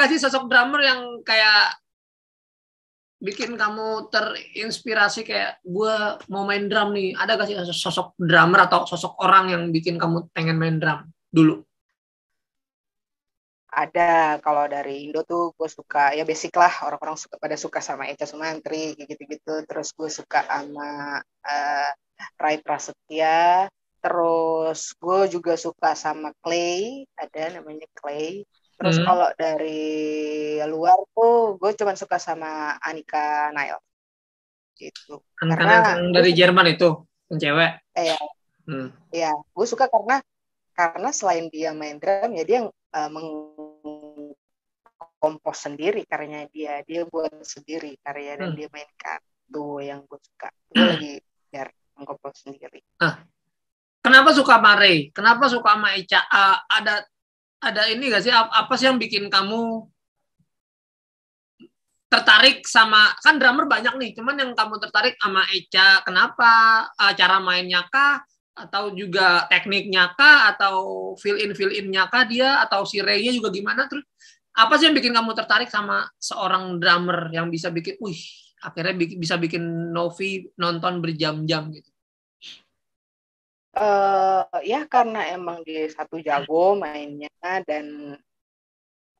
nggak sih sosok drummer yang kayak bikin kamu terinspirasi kayak gue mau main drum nih? Ada gak sih sosok drummer atau sosok orang yang bikin kamu pengen main drum dulu? Ada, kalau dari Indo tuh gue suka, ya basic lah, orang-orang pada suka sama Echa Sumantri, gitu-gitu. Terus gue suka sama Rai Prasetya. Terus gue juga suka sama Clay, ada namanya Clay. Terus kalau dari luar tuh gue cuma suka sama Anika Nail. Gitu. Karena yang dari Jerman itu, yang cewek. Ya, gue suka karena selain dia main drum, ya dia mengkompos sendiri karyanya dia buat sendiri karya dan dia mainkan. Tuh yang gue suka. Gue lagi biar mengkompos sendiri. Kenapa suka sama Ray? Kenapa suka sama Echa? Ada ini gak sih? Apa sih yang bikin kamu tertarik sama, kan drummer banyak nih, cuman yang kamu tertarik sama Echa, kenapa? Cara mainnya kah? Atau juga tekniknya kah? Atau fill in-nya kah dia? Atau si Ray-nya juga gimana? Terus apa sih yang bikin kamu tertarik sama seorang drummer yang bisa bikin, akhirnya bisa bikin Novi nonton berjam-jam gitu? Ya karena emang dia satu jago mainnya, dan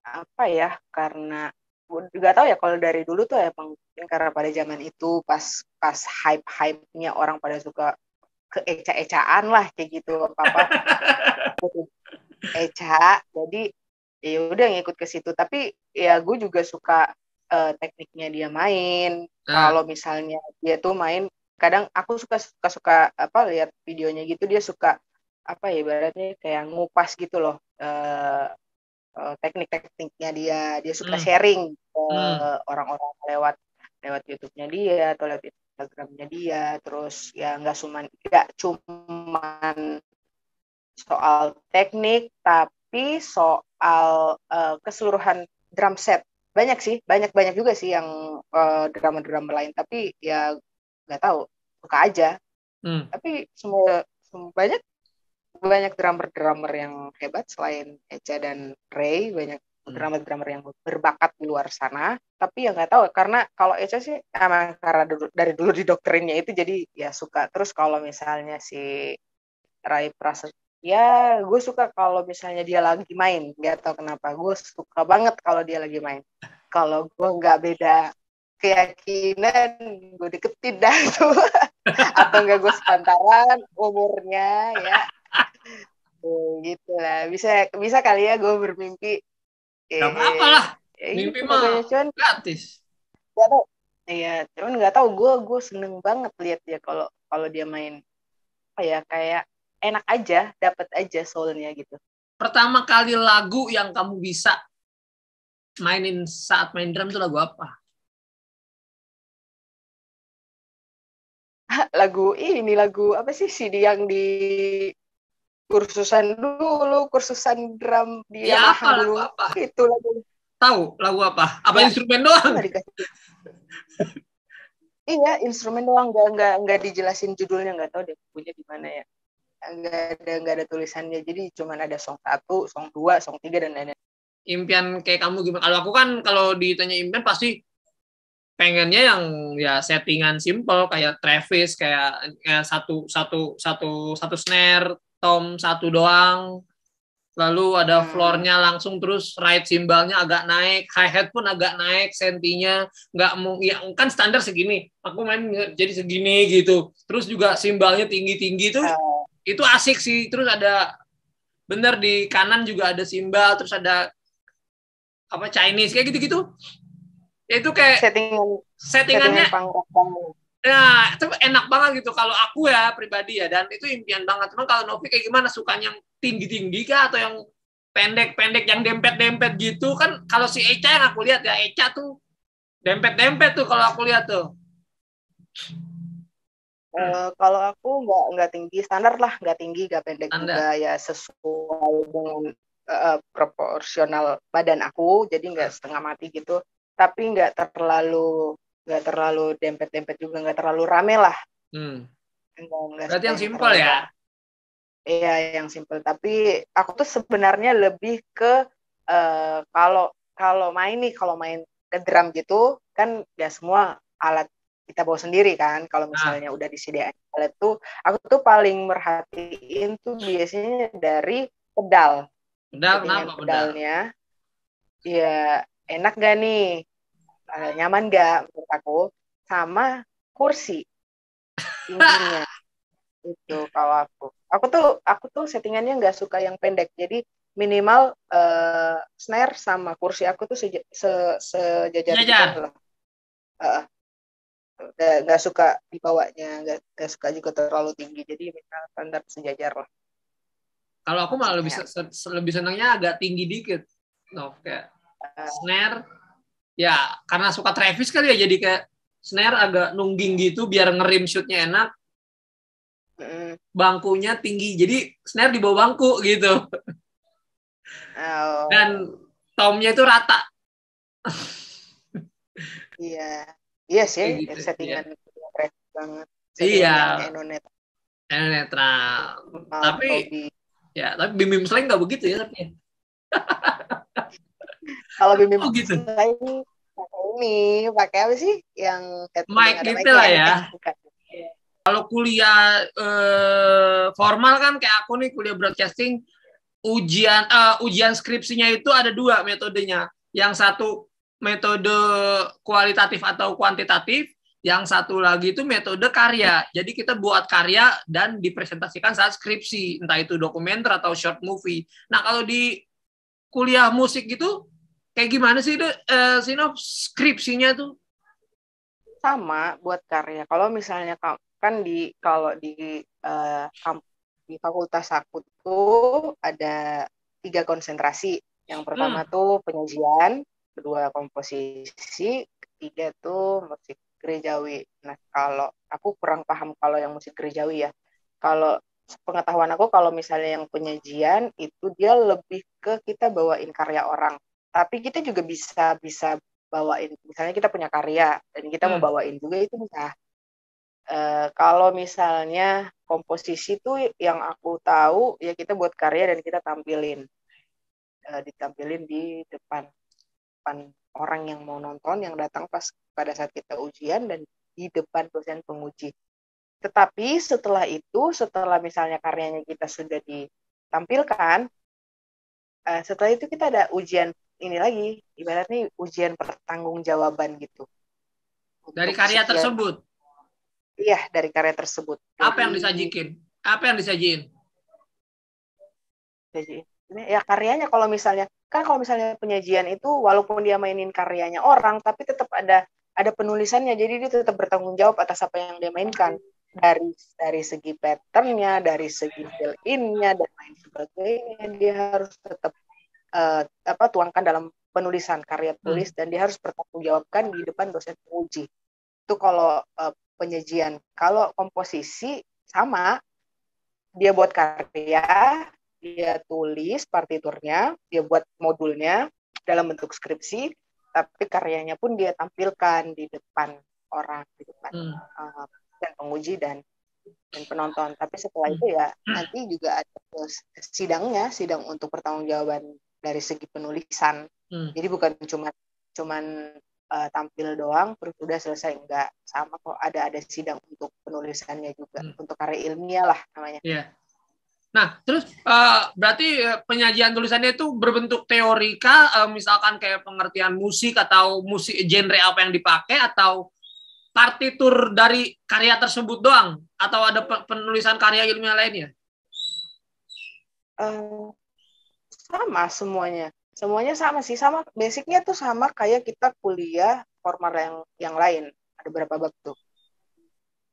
apa ya, karena nggak tahu ya, kalau dari dulu tuh emang karena pada zaman itu pas hype-nya orang pada suka ke eca-ecaan lah kayak gitu, apa Eca, jadi ya udah ngikut ke situ. Tapi ya gue juga suka tekniknya dia main. Kalau misalnya dia tuh main, kadang aku suka apa, lihat videonya gitu, dia suka apa ya, ibaratnya kayak ngupas gitu loh, teknik-tekniknya dia suka sharing ke orang-orang lewat YouTube-nya dia atau lewat Instagram-nya dia. Terus ya nggak cuman soal teknik, tapi soal keseluruhan drum set. Banyak sih, banyak juga sih yang drummer-drummer lain, tapi ya nggak tahu, suka aja. Tapi semua banyak drummer-drummer yang hebat selain Echa dan Ray, banyak drummer-drummer yang berbakat di luar sana. Tapi ya nggak tahu, karena kalau Echa sih emang karena dari dulu didoktrinnya itu, jadi ya suka. Terus kalau misalnya si Ray Prasetya, gue suka kalau misalnya dia lagi main. Nggak tahu kenapa, gue suka banget kalau dia lagi main. Kalau gue nggak beda keyakinan, gue deketin dah tuh. Atau nggak gue sepantaran umurnya ya. Gitu lah, bisa kali ya gue bermimpi. Gak apa-apa lah, mimpi mah gratis. Gak tau, iya, cuman nggak tahu, gue seneng banget lihat dia kalau dia main. Kayak enak aja, dapat aja soulnya gitu. Pertama kali lagu yang kamu bisa mainin saat main drum itu lagu apa? Lagu apa sih yang di kursusan drum di Yamaha dulu. Apa? Itu lagu. Tahu lagu apa? Apa ya, instrumen doang? Iya, instrumen doang, nggak dijelasin judulnya, nggak tahu deh punya di mana ya. Nggak ada tulisannya, jadi cuma ada song 1, song 2, song 3 dan lain-lain. Impian kayak kamu gimana? Kalau aku kan kalau ditanya impian pasti pengennya yang ya settingan simple kayak Travis, kayak satu snare, tom satu doang, lalu ada floornya langsung, terus right cymbal-nya agak naik, hi-hat pun agak naik sentinya, nggak mau ya kan standar segini, aku main jadi segini gitu, terus juga cymbal-nya tinggi-tinggi tuh, itu asik sih. Terus ada bener di kanan juga ada cymbal, terus ada apa Chinese kayak gitu-gitu. Ya itu kayak settingannya ya itu enak banget gitu kalau aku ya pribadi ya, dan itu impian banget. Cuman kalau Novi kayak gimana, sukanya yang tinggi-tinggi kah atau yang pendek-pendek yang dempet-dempet gitu? Kan kalau si Echa yang aku lihat ya, Echa tuh dempet-dempet tuh kalau aku lihat tuh. Kalau aku nggak tinggi, standar lah, nggak tinggi nggak pendek juga, ya sesuai dengan proporsional badan aku, jadi nggak setengah mati gitu, tapi nggak terlalu dempet-dempet juga, nggak terlalu rame lah. Berarti yang simpel ya? Iya, yang simpel. Tapi aku tuh sebenarnya lebih ke kalau kalau main ke drum gitu kan ya semua alat kita bawa sendiri kan. Kalau misalnya udah disediain alat tuh, aku tuh paling merhatiin tuh biasanya dari pedal. Pedal Settingan kenapa pedal? pedalnya, ya enak gak nih, nyaman gak menurut aku, sama kursi tingginya itu. Kalau aku tuh settingannya nggak suka yang pendek, jadi minimal snare sama kursi aku tuh sejajar gitu Jajar. loh. Uh, nggak suka dibawanya, nggak suka juga terlalu tinggi, jadi minimal standar sejajar lah Kalau aku malah lebih maksudnya. lebih senangnya agak tinggi dikit. No, kayak snare ya karena suka Travis kali ya, jadi kayak snare agak nungging gitu biar ngerim shootnya enak. Bangkunya tinggi, jadi snare di bawah bangku gitu. Dan tomnya itu rata. Iya, iya sih, Kayak gitu. settingan keren banget, Iya. settingannya Enonet. Netral. Tapi ya, tapi Bim Bim Slang nggak begitu ya tapi. Kalau Bim Bim Oh gitu. Slang pakai apa sih yang Mic ada gitu mic-nya lah ya? ya. Kalau kuliah formal kan kayak aku nih kuliah broadcasting, ujian skripsinya itu ada 2 metodenya. Yang satu metode kualitatif atau kuantitatif, yang satu lagi itu metode karya. Jadi kita buat karya dan dipresentasikan saat skripsi, entah itu dokumenter atau short movie. Nah kalau di kuliah musik gitu, kayak gimana sih Sinop skripsinya tuh? Sama buat karya. Kalau misalnya kan di fakultas aku tuh ada 3 konsentrasi. Yang pertama tuh penyajian, kedua komposisi, ketiga tuh musik gerejawi. Nah, kalau aku kurang paham kalau yang musik gerejawi ya. Kalau pengetahuan aku kalau misalnya yang penyajian itu dia lebih ke kita bawain karya orang. Tapi kita juga bisa bisa bawain, misalnya kita punya karya dan kita mau bawain juga itu bisa. Kalau misalnya komposisi tuh yang aku tahu ya kita buat karya dan kita ditampilin di depan orang yang mau nonton, yang datang pas pada saat kita ujian, dan di depan dosen penguji. Tetapi setelah misalnya karyanya kita sudah ditampilkan, setelah itu kita ada ujian ini lagi, ibaratnya ujian pertanggungjawaban gitu. Dari karya tersebut? Iya, dari karya tersebut. Apa yang disajikan? Apa yang disajiin? Ya karyanya, kalau misalnya penyajian itu walaupun dia mainin karyanya orang, tapi tetap ada penulisannya, jadi dia tetap bertanggung jawab atas apa yang dia mainkan, dari segi patternnya, dari segi fill in-nya dan lain sebagainya, dia harus tetap tuangkan dalam penulisan karya tulis, dan dia harus bertanggung jawabkan di depan dosen penguji. Itu kalau penyajian. Kalau komposisi sama, dia buat karya, dia tulis partiturnya, dia buat modulnya dalam bentuk skripsi, tapi karyanya pun dia tampilkan di depan orang, di depan dan penguji dan penonton. Tapi setelah itu ya nanti juga ada sidang untuk pertanggungjawaban dari segi penulisan. Jadi bukan cuman tampil doang terus udah selesai, enggak, sama kok, ada sidang untuk penulisannya juga, untuk karya ilmiah lah namanya. Yeah. Nah, terus berarti penyajian tulisannya itu berbentuk teorika, misalkan kayak pengertian musik atau musik genre apa yang dipakai, atau partitur dari karya tersebut doang, atau ada penulisan karya ilmiah lainnya? Sama semuanya sama sih, sama basicnya tuh sama kayak kita kuliah formal yang lain. Ada berapa bab tuh?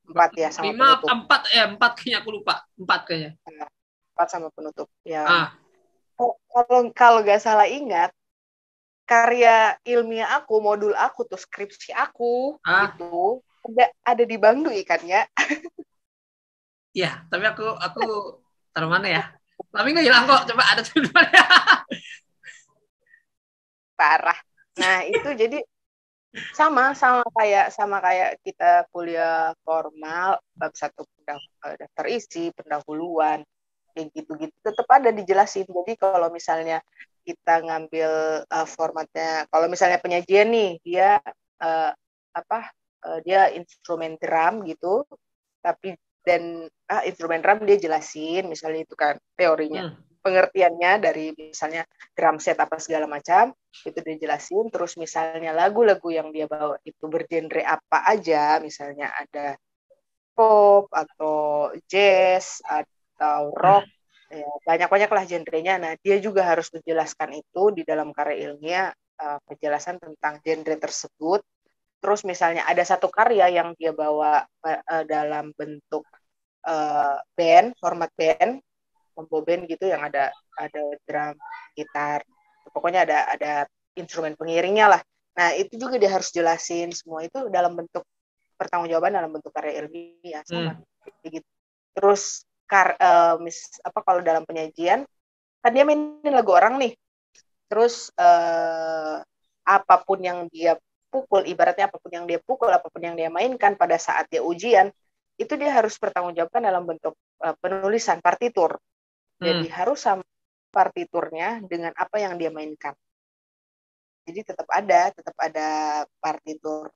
4 ya, sama 5, penutup. 4 kayaknya, aku lupa. 4 kayaknya. 4 sama penutup. Ya. Kalau nggak salah ingat, karya ilmiah aku, modul aku tuh, skripsi aku itu ada di Bangdu ikannya. Iya, tapi aku taruh mana ya? Tapi nggak hilang kok, coba ada tulisannya. Parah. Nah, itu jadi sama kayak kita kuliah formal, bab 1 daftar isi, pendahuluan, kayak gitu-gitu tetap ada dijelasin. Jadi kalau misalnya kita ngambil formatnya, kalau misalnya penyajian nih dia dia instrumen drum gitu, tapi instrumen drum dia jelasin misalnya itu kan teorinya, pengertiannya dari misalnya drum set apa segala macam itu dia jelasin. Terus misalnya lagu-lagu yang dia bawa itu bergenre apa aja, misalnya ada pop atau jazz atau rock, ya, banyak-banyak lah genrenya. Nah dia juga harus menjelaskan itu di dalam karya ilmiah, penjelasan tentang genre tersebut. Terus misalnya ada satu karya yang dia bawa dalam bentuk band, format band, combo band gitu, yang ada drum, gitar, pokoknya ada instrumen pengiringnya lah. Nah itu juga dia harus jelasin semua itu dalam bentuk pertanggungjawaban, dalam bentuk karya ilmiah sama gitu. Terus kalau dalam penyajian kan dia mainin lagu orang nih, terus apapun yang dia pukul, ibaratnya apapun yang dia pukul, apapun yang dia mainkan pada saat dia ujian, itu dia harus bertanggungjawabkan dalam bentuk penulisan partitur. Jadi harus sama partiturnya dengan apa yang dia mainkan. Jadi tetap ada partitur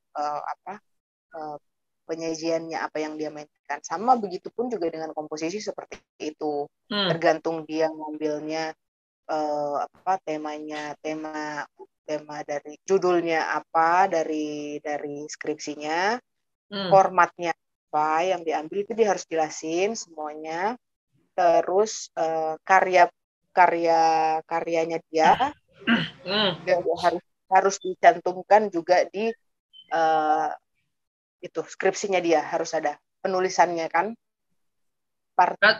penyajiannya apa yang dia mainkan. Sama begitupun juga dengan komposisi seperti itu. Tergantung dia ngambilnya tema dari judulnya apa, dari skripsinya, formatnya apa yang diambil, itu dia harus jelasin semuanya. Terus karyanya dia harus dicantumkan juga di itu skripsinya, dia harus ada penulisannya kan,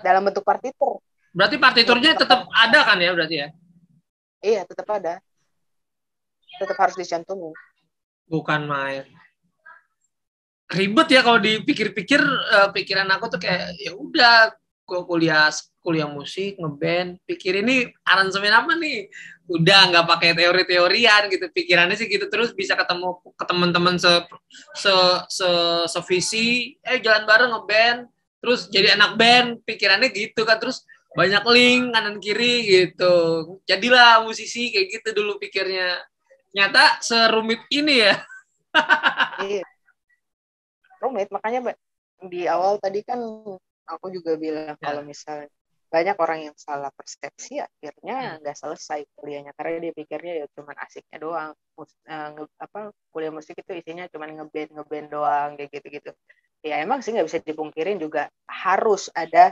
dalam bentuk partitur. Berarti partiturnya tetap ada kan ya berarti ya? Iya, tetap ada. Tetap harus dicantumin. Bukan main. Ribet ya kalau dipikir-pikir, pikiran aku tuh kayak ya udah kuliah musik, ngeband, pikir ini aransemen apa nih? Udah nggak pakai teori-teorian gitu. Pikirannya sih gitu, terus bisa ketemu ke teman-teman sevisi, jalan bareng ngeband, terus jadi anak band, pikirannya gitu kan, terus banyak link kanan kiri gitu. Jadilah musisi kayak gitu dulu pikirnya. Nyata serumit ini ya. Iya. Rumit, makanya di awal tadi kan aku juga bilang kalau misalnya banyak orang yang salah persepsi, akhirnya nggak selesai kuliahnya karena dia pikirnya ya cuma asiknya doang. Kuliah musik itu isinya cuma ngeband doang kayak gitu-gitu. Ya emang sih nggak bisa dipungkirin juga harus ada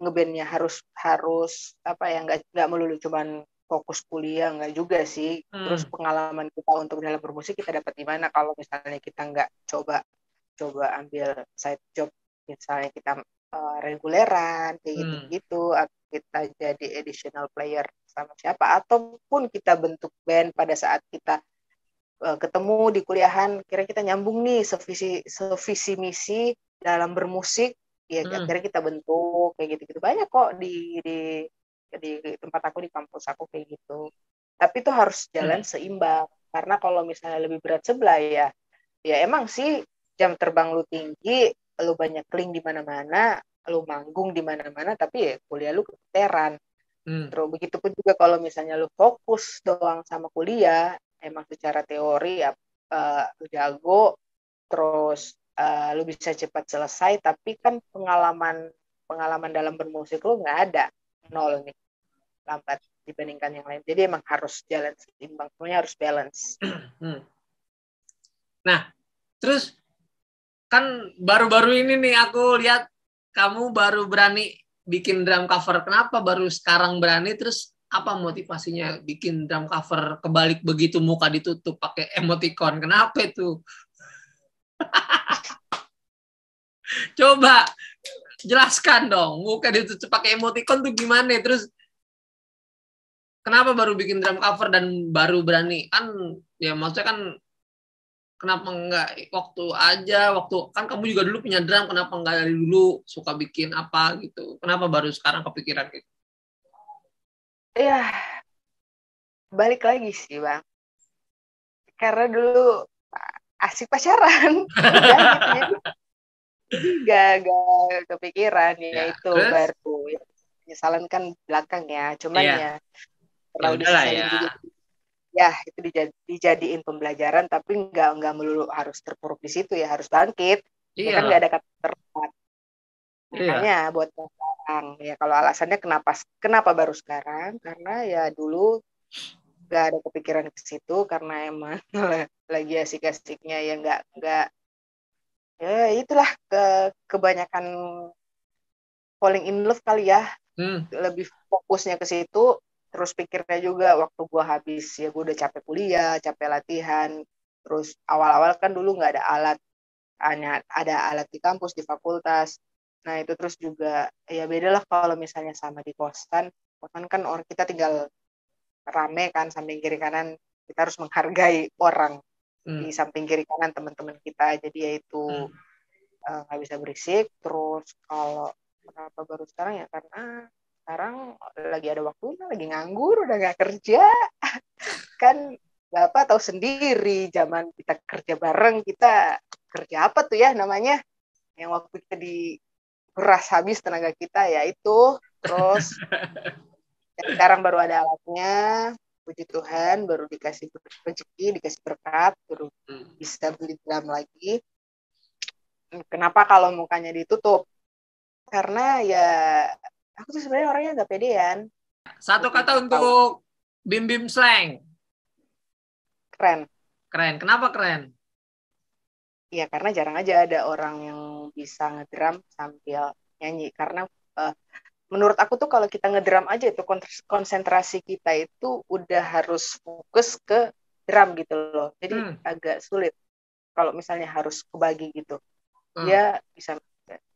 ngebandnya, harus nggak melulu cuman fokus kuliah, nggak juga sih. Terus pengalaman kita untuk dalam bermusik kita dapat di mana kalau misalnya kita nggak coba ambil side job, misalnya kita reguleran kayak gitu, atau kita jadi additional player sama siapa, ataupun kita bentuk band pada saat kita ketemu di kuliahan, kira kita nyambung nih sevisi misi dalam bermusik, ya akhirnya kita bentuk kayak gitu-gitu. Banyak kok di tempat aku, di kampus aku kayak gitu. Tapi itu harus jalan seimbang, karena kalau misalnya lebih berat sebelah ya emang sih jam terbang lu tinggi, lu banyak link di mana-mana, lu manggung di mana-mana, tapi ya kuliah lu keteteran. Terus begitupun juga kalau misalnya lu fokus doang sama kuliah, emang secara teori lu jago, terus lu bisa cepat selesai, tapi kan pengalaman dalam bermusik lu nggak ada, nol nih, lambat dibandingkan yang lain. Jadi emang harus jalan seimbang, semuanya harus balance. Nah, terus kan baru-baru ini nih aku lihat kamu baru berani bikin drum cover. Kenapa baru sekarang berani? Terus apa motivasinya bikin drum cover kebalik begitu, muka ditutup pakai emoticon? Kenapa itu? Coba jelaskan dong, muka ditutup pakai emoticon tuh gimana? Terus kenapa baru bikin drum cover dan baru berani? Kan ya maksudnya kan kenapa enggak waktu kan kamu juga dulu punya drum, kenapa enggak dari dulu suka bikin apa gitu? Kenapa baru sekarang kepikiran gitu? Ya, balik lagi sih Bang. Karena dulu asik pacaran. Jadi gak kepikiran ya itu baru. Penyesalan kan belakang ya. Cuman ya Ya terlalu udahlah disesalin ya. juga. Ya itu dijadiin pembelajaran, tapi nggak melulu harus terpuruk di situ ya, harus bangkit. Ya kan nggak Iyalah. ada kata terlambat. Iya. Makanya buat sekarang ya, kalau alasannya kenapa baru sekarang, karena ya dulu nggak ada kepikiran ke situ, karena emang lagi asik-asiknya ya nggak ya itulah kebanyakan falling in love kali ya, Hmm. lebih fokusnya ke situ. Terus pikirnya juga waktu gue habis ya, gue udah capek kuliah, capek latihan. Terus awal-awal kan dulu nggak ada alat, hanya ada alat di kampus, di fakultas. Nah itu terus juga ya beda lah kalau misalnya sama di kosan. Kosan kan orang kita tinggal rame kan, samping kiri kanan, kita harus menghargai orang Hmm. di samping kiri kanan teman-teman kita. Jadi ya itu nggak bisa berisik. Terus kalau kenapa baru sekarang ya, karena sekarang lagi ada waktunya, lagi nganggur, udah nggak kerja kan. Bapak tahu sendiri, zaman kita kerja bareng, kita kerja apa tuh ya namanya, yang waktu kita dikuras habis tenaga kita ya itu. Terus ya sekarang baru ada alatnya, puji Tuhan, baru dikasih rezeki, dikasih berkat, baru bisa beli drum lagi. Kenapa kalau mukanya ditutup? Karena ya aku tuh sebenarnya orangnya nggak pedean. Satu kata untuk Bim Bim Slang. Keren. Keren. Kenapa keren? Ya karena jarang aja ada orang yang bisa ngedrum sambil nyanyi. Karena menurut aku tuh kalau kita ngedrum aja itu konsentrasi kita itu udah harus fokus ke drum gitu loh. Jadi agak sulit kalau misalnya harus kebagi gitu. Dia bisa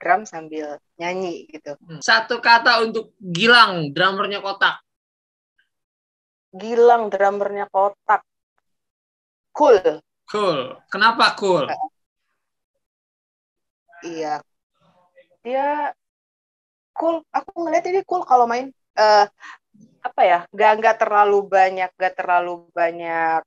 drum sambil nyanyi gitu. Satu kata untuk Gilang, drummernya Kotak. Gilang, drummernya Kotak. Cool. Cool. Kenapa cool? Iya. Dia cool. Aku ngeliatnya dia cool kalau main. Apa ya? Gak terlalu banyak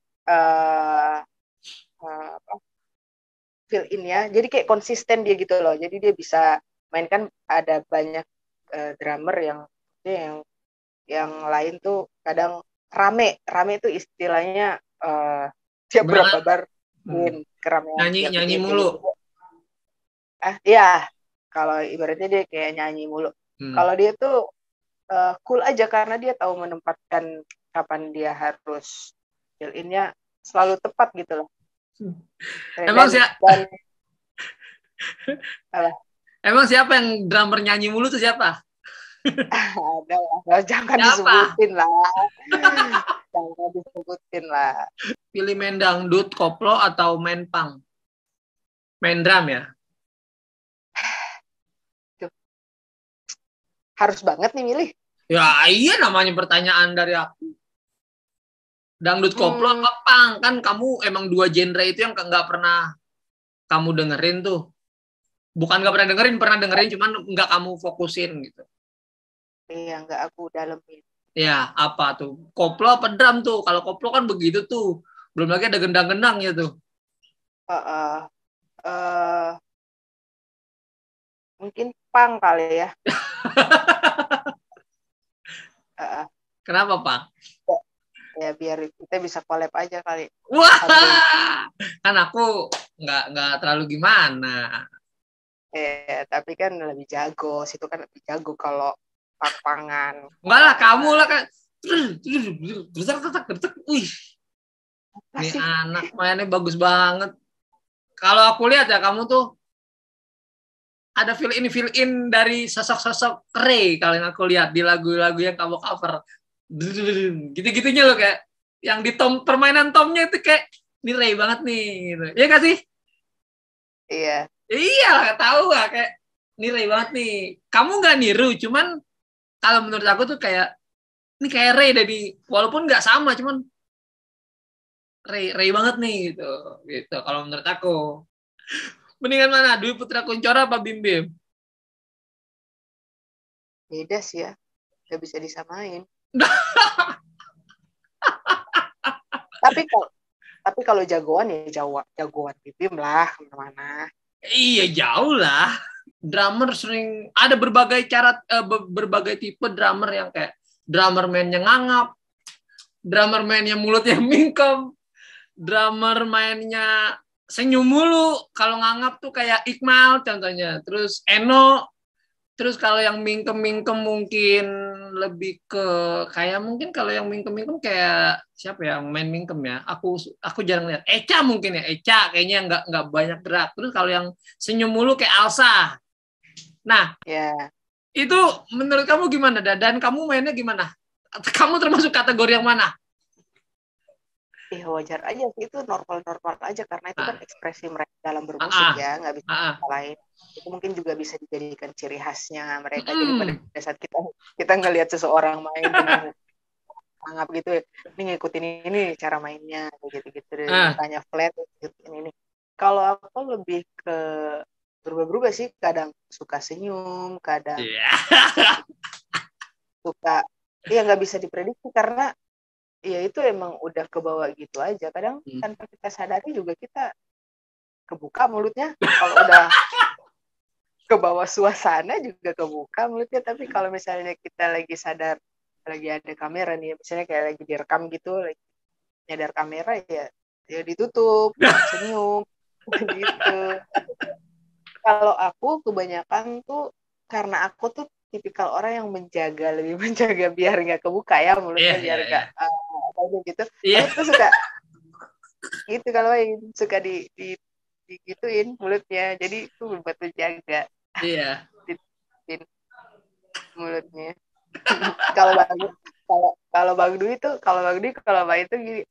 fill in ya. Jadi kayak konsisten dia gitu loh. Jadi dia bisa main, kan ada banyak drummer yang lain tuh kadang rame itu istilahnya dia berapa bar keramaian nyanyi mulu. Gitu. Ya kalau ibaratnya dia kayak nyanyi mulu. Kalau dia tuh cool aja karena dia tahu menempatkan kapan dia harus fill in-nya selalu tepat gitu loh. Emang siapa yang drummer nyanyi mulu tuh siapa? Ada lah, jangan disebutin lah. Jangan disebutin lah. Pilih main dangdut, koplo, atau main punk? Main drum ya? Harus banget nih milih. Ya iya, namanya pertanyaan dari aku. Dangdut, koplo, apa punk? Kan kamu emang dua genre itu yang nggak pernah kamu dengerin tuh. Bukan nggak pernah dengerin, cuman nggak kamu fokusin gitu. Iya, nggak aku dalemin. Ya, apa tuh? Koplo apa drum tuh? Kalau koplo kan begitu tuh. Belum lagi ada gendang-gendangnya tuh. Mungkin punk kali ya. Kenapa, Pak? Ya biar kita bisa collab aja kali. Wah, kan aku nggak terlalu gimana. Tapi kan lebih jago. Situ kan lebih jago kalau pang-pangan. Enggak lah, kamu lah kan. Wih, ini anak mainnya bagus banget. Kalau aku lihat ya, kamu tuh ada fill in dari sosok-sosok Ray kalau yang aku lihat di lagu-lagu yang kamu cover. Gitu-gitunya loh, kayak yang di permainan Tomnya itu kayak ini Ray banget nih gitu. Iya gak sih? Iya. Iya, tahu gak, kayak ini Ray banget nih. Kamu nggak niru, cuman kalau menurut aku tuh kayak ini kayak Ray dari walaupun nggak sama, cuman Ray banget nih gitu kalau menurut aku. Mendingan mana, Dwi Putra Kuncoro apa Bim Bim? Beda sih ya, nggak bisa disamain. tapi kalau jagoan ya jagoan Bim lah kemana-mana. Iya, jauh lah. Drummer sering ada berbagai cara, berbagai tipe drummer yang kayak drummer mainnya ngangap, drummer mainnya mulutnya mingkem, drummer mainnya senyum mulu, kalau nganggap tuh kayak Iqmal contohnya, terus Eno. Terus kalau yang mingkem-mingkem mungkin lebih ke kayak mungkin kalau yang mingkem-mingkem kayak siapa ya main mingkem ya? Aku jarang lihat. Eca mungkin ya. Eca kayaknya nggak banyak gerak. Terus kalau yang senyum mulu kayak Alsa. Nah, itu menurut kamu gimana? Dan kamu mainnya gimana? Kamu termasuk kategori yang mana? Wajar aja sih, itu normal-normal aja karena itu kan ekspresi mereka dalam bermusik ya, nggak bisa lain. Itu mungkin juga bisa dijadikan ciri khasnya mereka. Jadi pada saat kita ngelihat seseorang main dengan anggap gitu, ini ngikutin ini cara mainnya gitu-gitu, tanya flat ngikutin ini. Kalau aku lebih ke berubah-berubah sih, kadang suka senyum, kadang suka nggak bisa diprediksi karena ya itu emang udah kebawa gitu aja. Kadang tanpa kita sadari juga kita kebuka mulutnya. Kalau udah kebawa suasana juga kebuka mulutnya. Tapi kalau misalnya kita lagi sadar, lagi ada kamera nih, misalnya kayak lagi direkam gitu, lagi nyadar kamera ya ditutup, senyum gitu. Kalau aku kebanyakan tuh karena aku tuh tipikal orang yang lebih menjaga biar nggak kebuka ya mulutnya, biar nggak gitu. Aku tuh suka gitu kalau suka digituin mulutnya, jadi itu buat menjaga mulutnya. Kalau Bang Dwi kalau main itu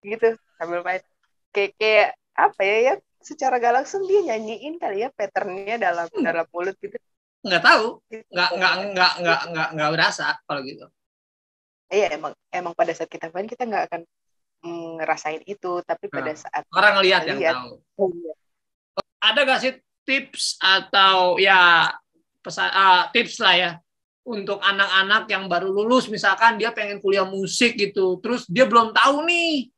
gitu sambil main kayak apa ya secara gak langsung dia nyanyiin kali ya patternnya dalam mulut gitu. Nggak tahu, nggak berasa kalau gitu. Iya, emang pada saat kita main kita nggak akan ngerasain itu, tapi pada saat orang lihat yang tahu. Ada gak sih tips atau ya tips lah ya untuk anak-anak yang baru lulus, misalkan dia pengen kuliah musik gitu, terus dia belum tahu nih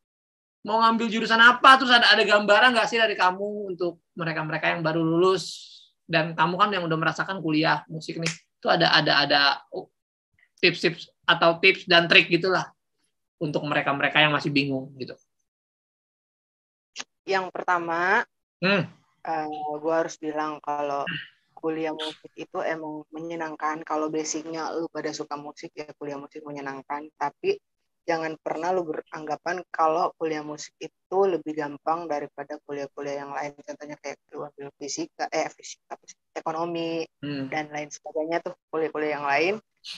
mau ngambil jurusan apa, terus ada gambaran nggak sih dari kamu untuk mereka-mereka yang baru lulus, dan kamu kan yang udah merasakan kuliah musik nih, itu ada tips-tips atau tips dan trik gitulah untuk mereka-mereka yang masih bingung gitu. Yang pertama, gue harus bilang kalau kuliah musik itu emang menyenangkan. Kalau basicnya lu pada suka musik ya kuliah musik menyenangkan, tapi jangan pernah lu beranggapan kalau kuliah musik itu lebih gampang daripada kuliah-kuliah yang lain. Contohnya kayak fisika, ekonomi, dan lain sebagainya tuh kuliah-kuliah yang lain.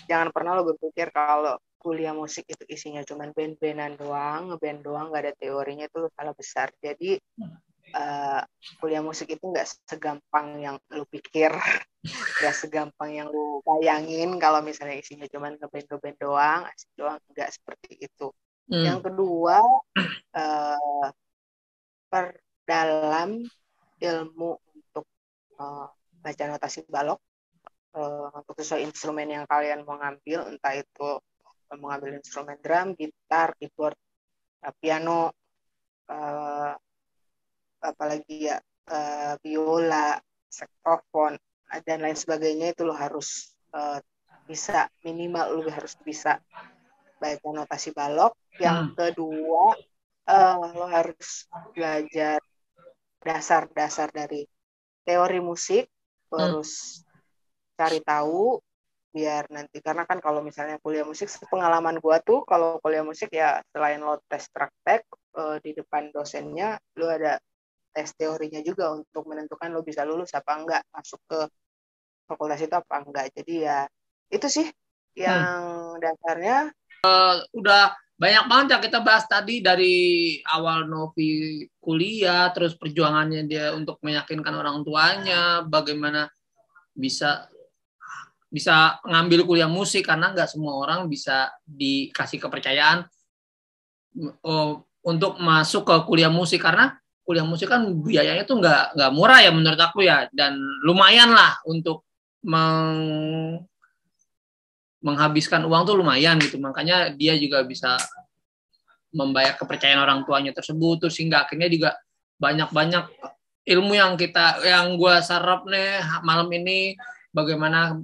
Jangan pernah lu berpikir kalau kuliah musik itu isinya cuma band-bandan doang, ngeband doang, nggak ada teorinya, itu salah besar. Jadi kuliah musik itu nggak segampang yang lu pikir, nggak segampang yang lu bayangin kalau misalnya isinya cuma ngeband doang, asik doang, nggak seperti itu. Yang kedua, perdalam ilmu untuk baca notasi balok untuk sesuai instrumen yang kalian mau ngambil, entah itu mengambil instrumen drum, gitar, keyboard, piano, apalagi ya biola, saksofon dan lain sebagainya. Itu lo harus bisa, minimal lo harus bisa baca notasi balok. Yang kedua, lo harus belajar dasar-dasar dari teori musik, terus cari tahu biar nanti, karena kan kalau misalnya kuliah musik, pengalaman gue tuh kalau kuliah musik ya selain lo tes praktek di depan dosennya, lo ada tes teorinya juga untuk menentukan lo bisa lulus apa enggak, masuk ke fakultas itu apa enggak. Jadi ya itu sih yang dasarnya. Udah banyak banget yang kita bahas tadi, dari awal Novi kuliah, terus perjuangannya dia untuk meyakinkan orang tuanya, bagaimana bisa ngambil kuliah musik, karena nggak semua orang bisa dikasih kepercayaan untuk masuk ke kuliah musik, karena kuliah musik kan biayanya tuh nggak murah ya menurut aku ya, dan lumayan lah untuk menghabiskan uang tuh lumayan gitu. Makanya dia juga bisa membayar kepercayaan orang tuanya tersebut, terus hingga akhirnya juga banyak ilmu yang gue serap nih malam ini, bagaimana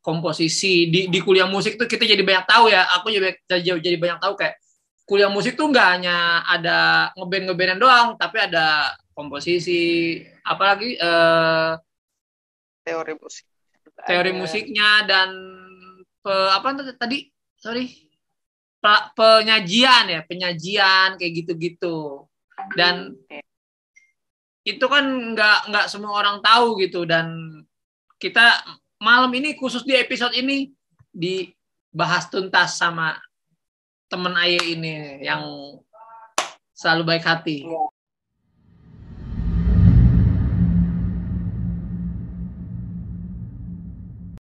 komposisi di kuliah musik tuh kita jadi banyak tahu ya. Aku jadi banyak tahu kayak kuliah musik tuh nggak hanya ada ngeband-ngebandan doang, tapi ada komposisi, apalagi teori musik. teori musiknya dan apa tadi? Sorry. Penyajian kayak gitu-gitu. Dan itu kan nggak semua orang tahu gitu, dan kita malam ini khusus di episode ini dibahas tuntas sama temen Aye ini yang selalu baik hati.